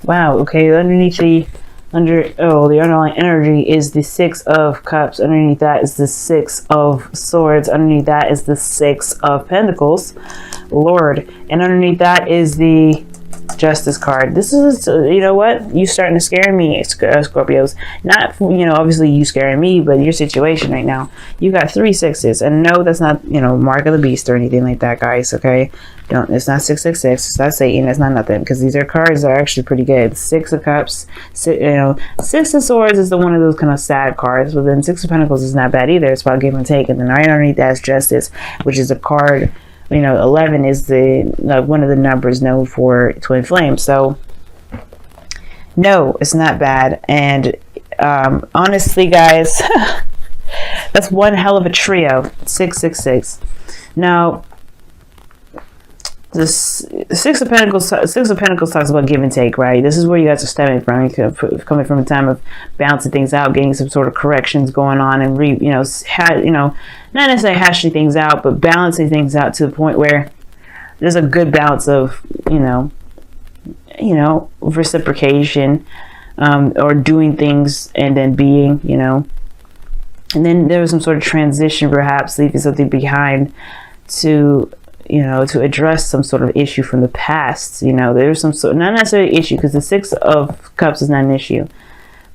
Wow, okay, underneath the the underlying energy is the Six of Cups. Underneath that is the Six of Swords. Underneath that is the Six of Pentacles, Lord. And underneath that is the Justice card. This is, you know what? You starting to scare me, Scorpios. Not, obviously you scaring me, but your situation right now. You got 3 sixes. And no, that's not, mark of the beast or anything like that, guys, okay? Don't, it's not 666. It's not Satan. It's not nothing. Because these are cards that are actually pretty good. 6 of Cups, 6 of Swords is the one of those kind of sad cards. But then 6 of Pentacles is not bad either. It's about give and take. And then right underneath that is Justice, which is a card. 11 is the one of the numbers known for twin flames. So no, it's not bad. And honestly, guys, that's one hell of a trio. 666. Now, the Six of Pentacles talks about give and take, right? This is where you guys are stemming from. You're coming from a time of balancing things out, getting some sort of corrections going on, and not necessarily hashing things out, but balancing things out to the point where there's a good balance of reciprocation, or doing things and then being, and then there was some sort of transition, perhaps leaving something behind to address some sort of issue from the past. There's some sort, not necessarily issue, because the Six of Cups is not an issue,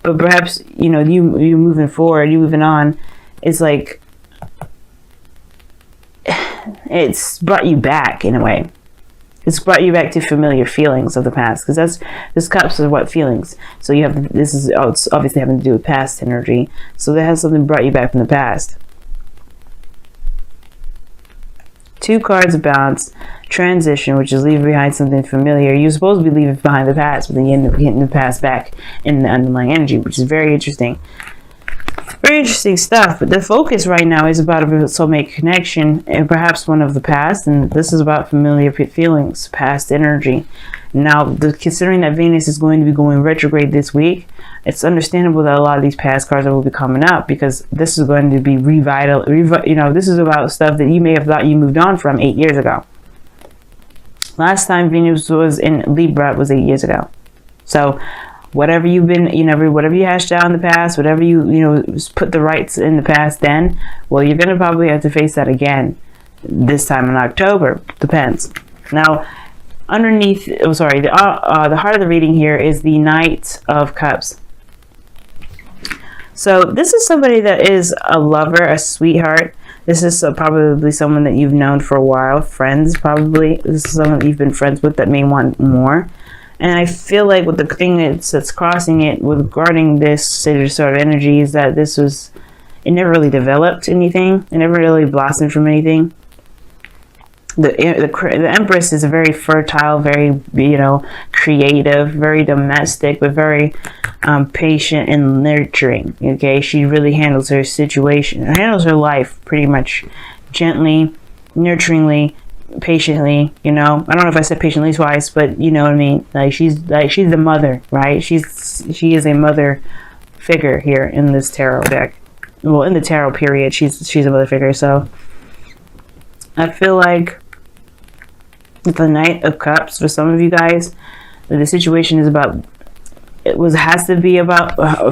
but perhaps, you moving forward, you moving on, it's like, it's brought you back in a way. It's brought you back to familiar feelings of the past, because this Cups is what feelings. So you have, it's obviously having to do with past energy. So that has something brought you back from the past. 2 cards of balance, transition, which is leaving behind something familiar. You're supposed to be leaving behind the past, but then you end up getting the past back in the underlying energy, which is very interesting. Very interesting stuff. But the focus right now is about a soulmate connection, and perhaps one of the past. And this is about familiar feelings, past energy. Now, considering that Venus is going to be going retrograde this week, it's understandable that a lot of these past cards will be coming up, because this is going to be this is about stuff that you may have thought you moved on from 8 years ago. Last time Venus was in Libra was 8 years ago. So whatever you've been, whatever you hashed out in the past, whatever you put the rights in the past then, well, you're going to probably have to face that again this time in October. Depends. Now, underneath, the heart of the reading here is the Knight of Cups. So this is somebody that is a lover, a sweetheart. This is probably someone that you've known for a while, friends probably. This is someone that you've been friends with that may want more. And I feel like with the thing that's crossing it regarding this sort of energy is that it never really developed anything. It never really blossomed from anything. The Empress is a very fertile, very creative, very domestic, but very patient and nurturing. Okay, she really handles her situation, handles her life pretty much gently, nurturingly, patiently. I don't know if I said patiently twice, but you know what I mean. Like she's the mother, right? She is a mother figure here in this tarot deck. Well, in the tarot period, she's a mother figure. So I feel like the Knight of Cups, for some of you guys, the situation is about,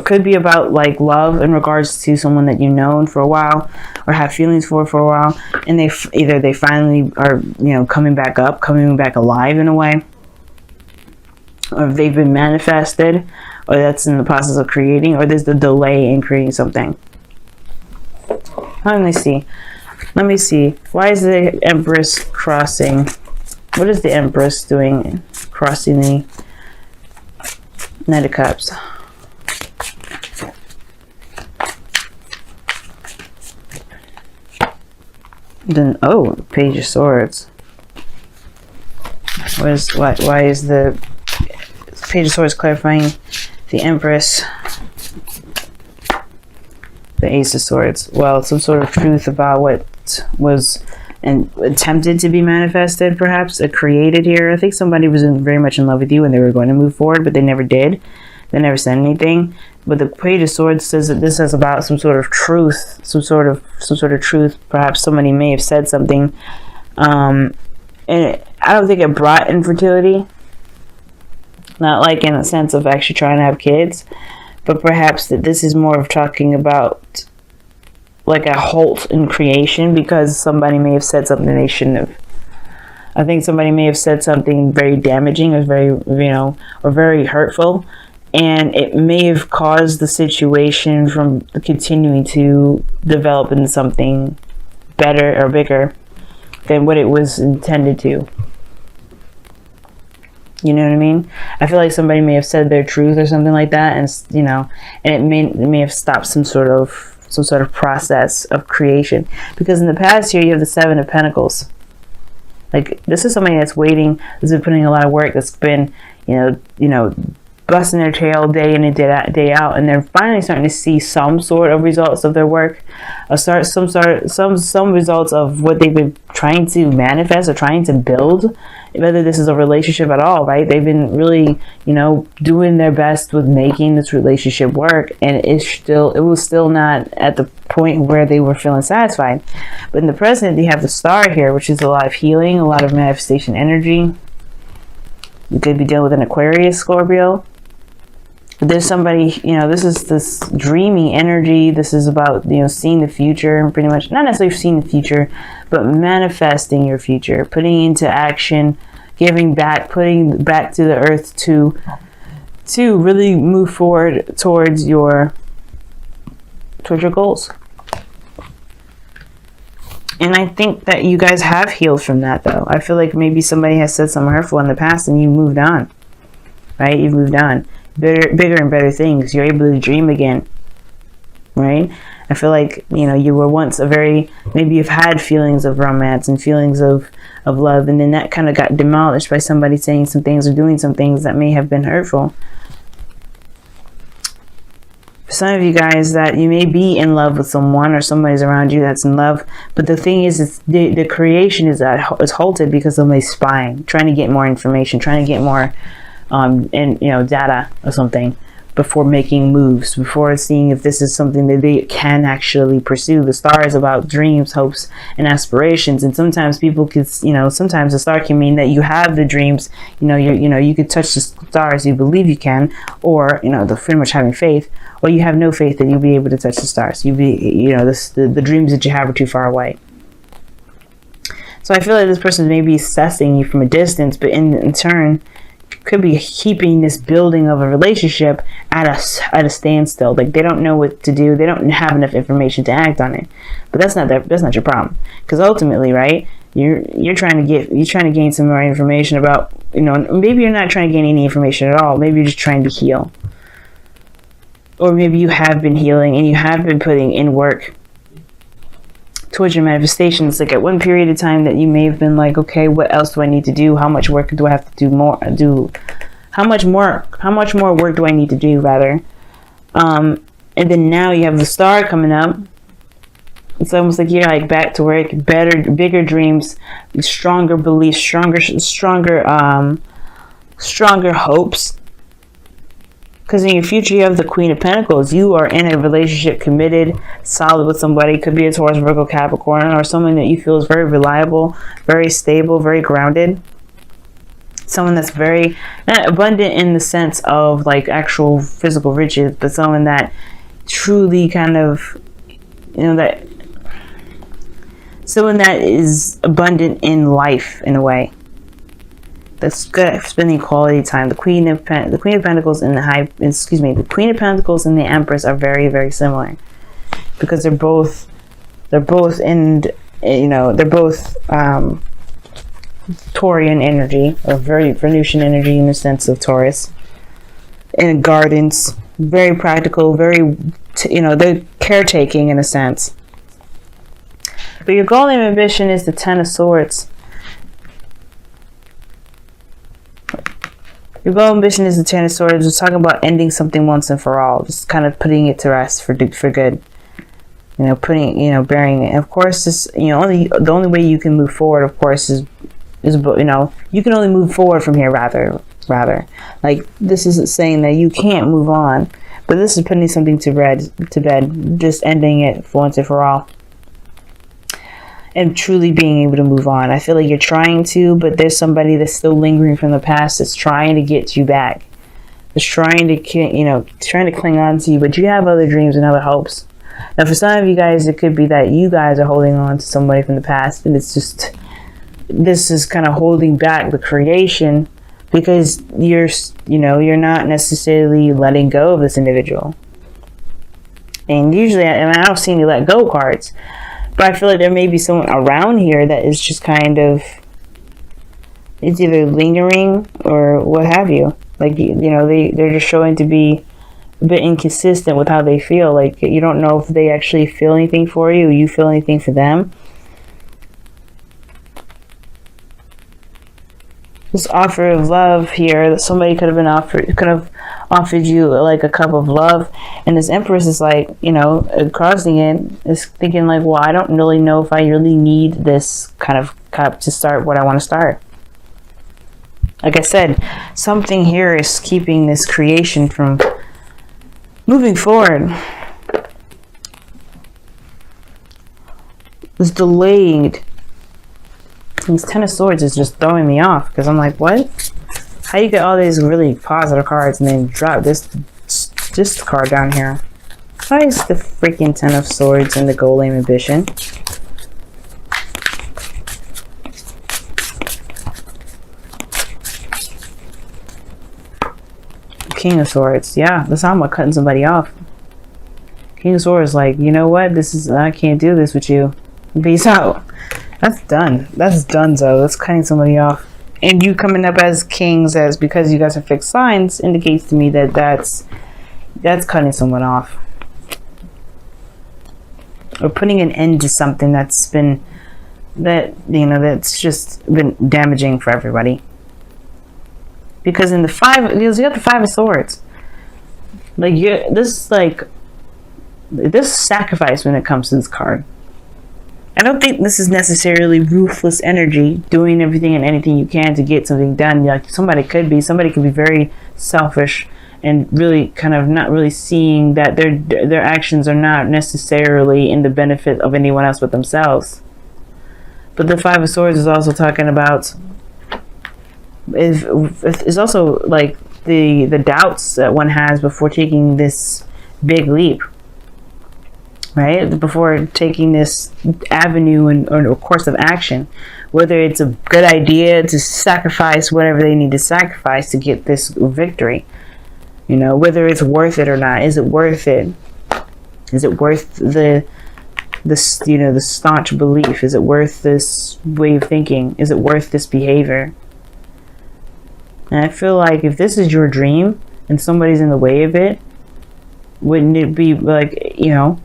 could be about like love in regards to someone that you've known for a while or have feelings for a while, and they finally are coming back alive in a way, or if they've been manifested, or that's in the process of creating, or there's the delay in creating something. Let me see. Why is the Empress crossing? What is the Empress doing crossing the Knight of Cups? Then, Page of Swords. Why is the Page of Swords clarifying the Empress? The Ace of Swords. Well, some sort of truth about what was attempted to be manifested, perhaps, created here. I think somebody was very much in love with you and they were going to move forward, but they never did. They never said anything. But the Page of Swords says that this is about some sort of truth, some sort of truth. Perhaps somebody may have said something, and I don't think it brought infertility. Not like in a sense of actually trying to have kids, but perhaps that this is more of talking about like a halt in creation because somebody may have said something they shouldn't have. I think somebody may have said something very damaging or very, or very hurtful, and it may have caused the situation from continuing to develop into something better or bigger than what it was intended to. You know what I mean? I feel like somebody may have said their truth or something like that, and and it may have stopped some sort of process of creation. Because in the past here, you have the Seven of Pentacles. Like, this is somebody that's waiting, that's been putting a lot of work, that's been, busting their tail day in and day out, and they're finally starting to see some sort of results of their work, some results of what they've been trying to manifest or trying to build, whether this is a relationship at all, right? They've been really, doing their best with making this relationship work, and it was still not at the point where they were feeling satisfied. But in the present, you have the Star here, which is a lot of healing, a lot of manifestation energy. You could be dealing with an Aquarius, Scorpio. There's somebody, this is this dreamy energy. This is about, seeing the future, pretty much. Not necessarily seeing the future, but manifesting your future, putting into action, giving back, putting back to the earth to really move forward towards your goals. And I think that you guys have healed from that, though. I feel like maybe somebody has said something hurtful in the past and you moved on, right? You've moved on. Bigger and better things. You're able to dream again, right? I feel like, you were once maybe you've had feelings of romance and feelings of love, and then that kind of got demolished by somebody saying some things or doing some things that may have been hurtful. For some of you guys, that you may be in love with someone or somebody's around you that's in love, but the thing is the creation is halted because somebody's spying, trying to get more information, trying to get more data or something before making moves, before seeing if this is something that they can actually pursue. The Star is about dreams, hopes, and aspirations, and sometimes people could, sometimes the Star can mean that you have the dreams, you could touch the stars, you believe you can, or the pretty much having faith, or you have no faith that you'll be able to touch the stars. The dreams that you have are too far away. So I feel like this person may be assessing you from a distance, but in turn could be keeping this building of a relationship at a standstill. Like, they don't know what to do. They don't have enough information to act on it. But that's not your problem. Because ultimately, right, you're trying to gain some more information about, maybe you're not trying to gain any information at all. Maybe you're just trying to heal. Or maybe you have been healing and you have been putting in work towards your manifestations. Like, at one period of time that you may have been like, okay, what else do I need to do? How much work do I have to do? How much more work do I need to do, rather? And then now you have the Star coming up. It's almost like you're like back to work, bigger dreams, stronger beliefs, stronger hopes. Because in your future, you have the Queen of Pentacles. You are in a relationship, committed, solid with somebody. It could be a Taurus, Virgo, Capricorn, or someone that you feel is very reliable, very stable, very grounded. Someone that's very not abundant in the sense of like actual physical riches, but someone that truly kind of, someone that is abundant in life in a way. That's good at spending quality time. The Queen of Pentacles and the Queen of Pentacles and the Empress are very, very similar, because they're both Taurian energy, or very Venusian energy in the sense of Taurus. And gardens, very practical, very they're caretaking in a sense. But your goal and ambition is the Ten of Swords. Your goal and ambition is the Ten of Swords. We're talking about ending something once and for all. Just kind of putting it to rest for good. Burying it. And of course, the only way you can move forward, of course, is you can only move forward from here, rather. Like, this isn't saying that you can't move on, but this is putting something to bed, just ending it for once and for all. And truly being able to move on. I feel like you're trying to, but there's somebody that's still lingering from the past that's trying to get you back. is trying to, trying to cling on to you, but you have other dreams and other hopes. Now, for some of you guys, it could be that you guys are holding on to somebody from the past, and it's just, this is kind of holding back the creation because you're not necessarily letting go of this individual. And usually, and I don't see any let go cards, but I feel like there may be someone around here that is just kind of, it's either lingering or what have you. Like, they're just showing to be a bit inconsistent with how they feel. Like, you don't know if they actually feel anything for you, or you feel anything for them. This offer of love here that somebody could have offered you like a cup of love, and this Empress is like, crossing it, is thinking like, well, I don't really know if I really need this kind of cup to start what I want to start. Like I said, something here is keeping this creation from moving forward. It's delayed. This Ten of Swords is just throwing me off because I'm like, what? How you get all these really positive cards and then drop this card down here? Why is the freaking Ten of Swords and the Golem Ambition? King of Swords. Yeah, that's how I'm cutting somebody off. King of Swords, like, you know what? I can't do this with you. Peace out. That's done. That's donezo. That's cutting somebody off. And you coming up as kings, as because you guys are fixed signs, indicates to me that that's cutting someone off, or putting an end to something that's been that's just been damaging for everybody. Because in the you got the Five of Swords. Like, this sacrifice when it comes to this card. I don't think this is necessarily ruthless energy, doing everything and anything you can to get something done. Like, somebody could be very selfish and really kind of not really seeing that their actions are not necessarily in the benefit of anyone else but themselves. But the Five of Swords is also talking about, is also like the doubts that one has before taking this big leap. Right? Before taking this avenue or course of action, whether it's a good idea to sacrifice whatever they need to sacrifice to get this victory, whether it's worth it or not. Is it worth it? Is it worth the staunch belief? Is it worth this way of thinking? Is it worth this behavior? And I feel like if this is your dream and somebody's in the way of it, wouldn't it be like, you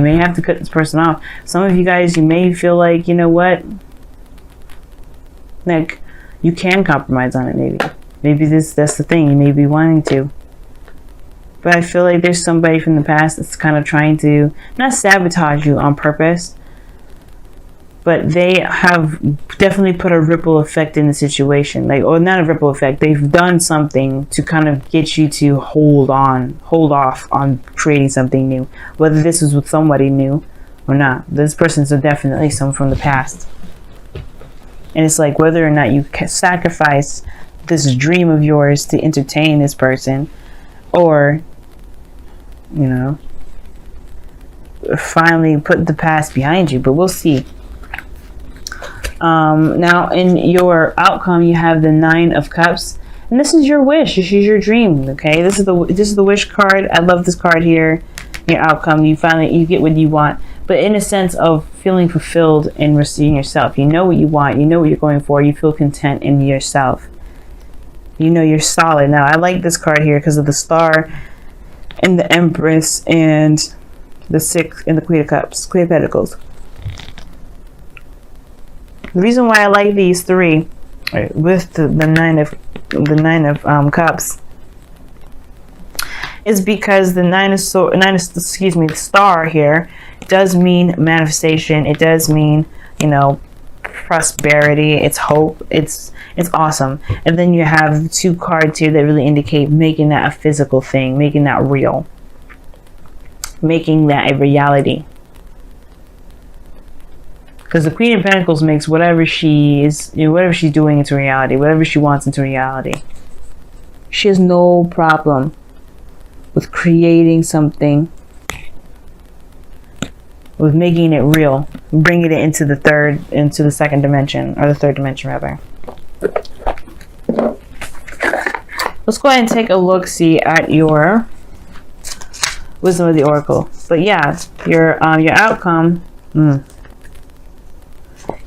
may have to cut this person off. Some of you guys, you may feel like, what, like, you can compromise on it. Maybe that's the thing, you may be wanting to, but I feel like there's somebody from the past that's kind of trying to not sabotage you on purpose, but they have definitely put a ripple effect in the situation. Like, or not a ripple effect, they've done something to kind of get you to hold off on creating something new. Whether this was with somebody new or not. This person's definitely someone from the past. And it's like, whether or not you can sacrifice this dream of yours to entertain this person, or, finally put the past behind you. But we'll see. Now in your outcome, you have the Nine of Cups, and this is your wish. This is your dream. Okay, this is the wish card. I love this card here. Your outcome, you get what you want, but in a sense of feeling fulfilled and receiving yourself. You know what you want. You know what you're going for. You feel content in yourself. You're solid. Now I like this card here because of the Star and the Empress and the Six and the Queen of Cups, Queen of Pentacles. The reason why I like these three, with the nine of Cups, is because the Star here does mean manifestation. It does mean, prosperity. It's hope. It's awesome. And then you have two cards here that really indicate making that a physical thing, making that real, making that a reality. Because the Queen of Pentacles makes whatever she's doing into reality, whatever she wants into reality. She has no problem with creating something, with making it real, bringing it into the second dimension, or the third dimension rather. Let's go ahead and take a look-see at your Wisdom of the Oracle. But yeah, your outcome,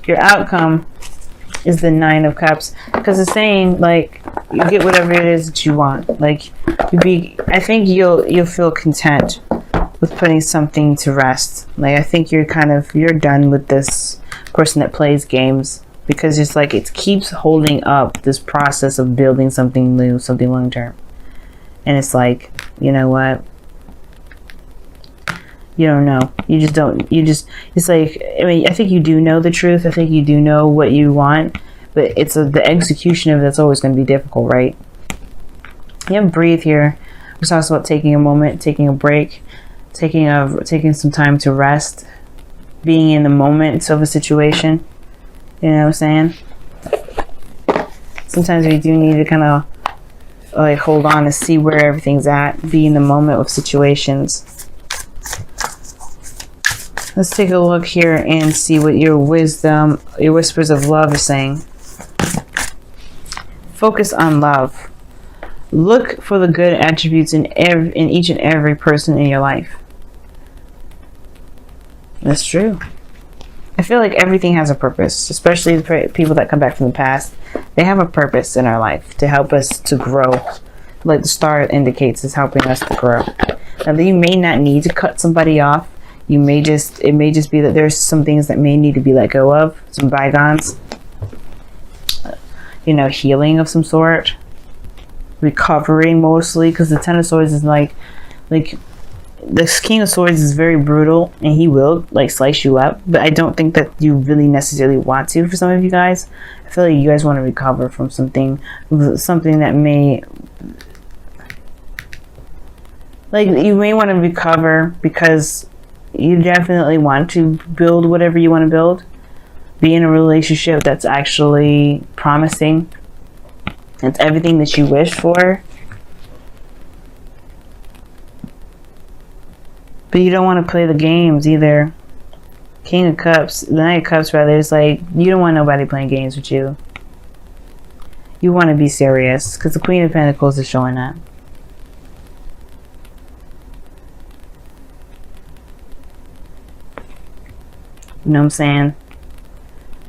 your outcome is the Nine of Cups, because it's saying like you get whatever it is that you want. Like I think you'll feel content with putting something to rest. Like I think you're done with this person that plays games, because it's like it keeps holding up this process of building something new, something long term. And it's like, you know what? You don't know. It's like, I mean, I think you do know the truth. I think you do know what you want, but it's the execution of it that's always going to be difficult, right? You have breathe here, which talks about taking a moment, taking a break, taking some time to rest, being in the moment of a situation. You know what I'm saying? Sometimes we do need to kind of like hold on and see where everything's at, be in the moment of situations. Let's take a look here and see what your wisdom, your whispers of love is saying. Focus on love. Look for the good attributes in each and every person in your life. That's true. I feel like everything has a purpose, especially the people that come back from the past. They have a purpose in our life to help us to grow. Like the star indicates, is helping us to grow. Now, you may not need to cut somebody off. It may just be that there's some things that may need to be let go of, some bygones. You know, healing of some sort, recovering mostly, because the Ten of Swords is like the King of Swords is very brutal, and he will like slice you up. But I don't think that you really necessarily want to. For some of you guys, I feel like you guys want to recover from something that may, like, you may want to recover because you definitely want to build whatever you want to build. Be in a relationship that's actually promising. It's everything that you wish for. But you don't want to play the games either. King of Cups, the Knight of Cups rather, is like, you don't want nobody playing games with you. You want to be serious, because the Queen of Pentacles is showing that. You know what I'm saying?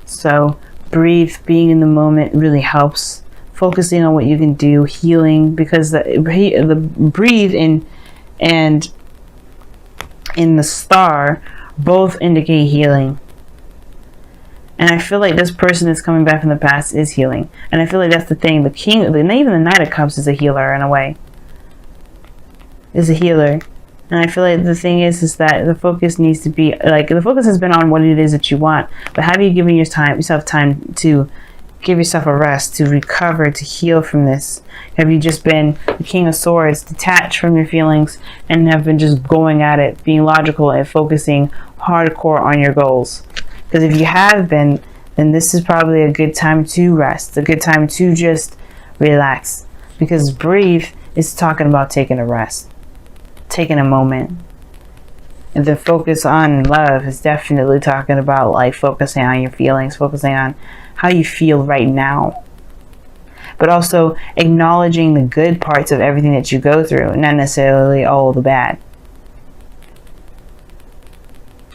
So breathe, being in the moment really helps. Focusing on what you can do, healing, because the breathe and in the star both indicate healing. And I feel like this person that's coming back from the past is healing. And I feel like that's the thing. Even the Knight of Cups is a healer in a way. Is a healer. And I feel like the thing is that the focus needs to be, like, the focus has been on what it is that you want. But have you given yourself time to give yourself a rest, to recover, to heal from this? Have you just been the King of Swords, detached from your feelings, and have been just going at it, being logical and focusing hardcore on your goals? Because if you have been, then this is probably a good time to rest, a good time to just relax. Because breathe is talking about taking a rest, taking a moment. And the focus on love is definitely talking about like focusing on your feelings, focusing on how you feel right now. But also acknowledging the good parts of everything that you go through, not necessarily all the bad.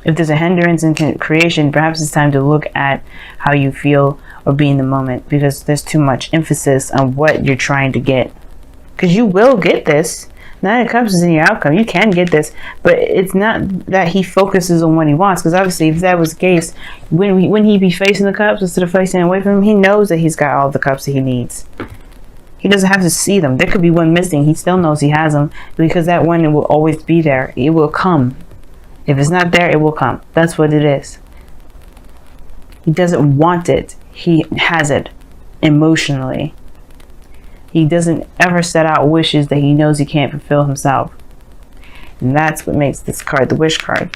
If there's a hindrance in creation, perhaps it's time to look at how you feel or be in the moment, because there's too much emphasis on what you're trying to get. Because you will get this. Nine of Cups is in your outcome. You can get this, but it's not that he focuses on what he wants. Because obviously, if that was the case, when he be facing the cups instead of facing away from him, he knows that he's got all the cups that he needs. He doesn't have to see them. There could be one missing. He still knows he has them, because that one will always be there. It will come. If it's not there, it will come. That's what it is. He doesn't want it. He has it emotionally. He doesn't ever set out wishes that he knows he can't fulfill himself. And that's what makes this card the wish card.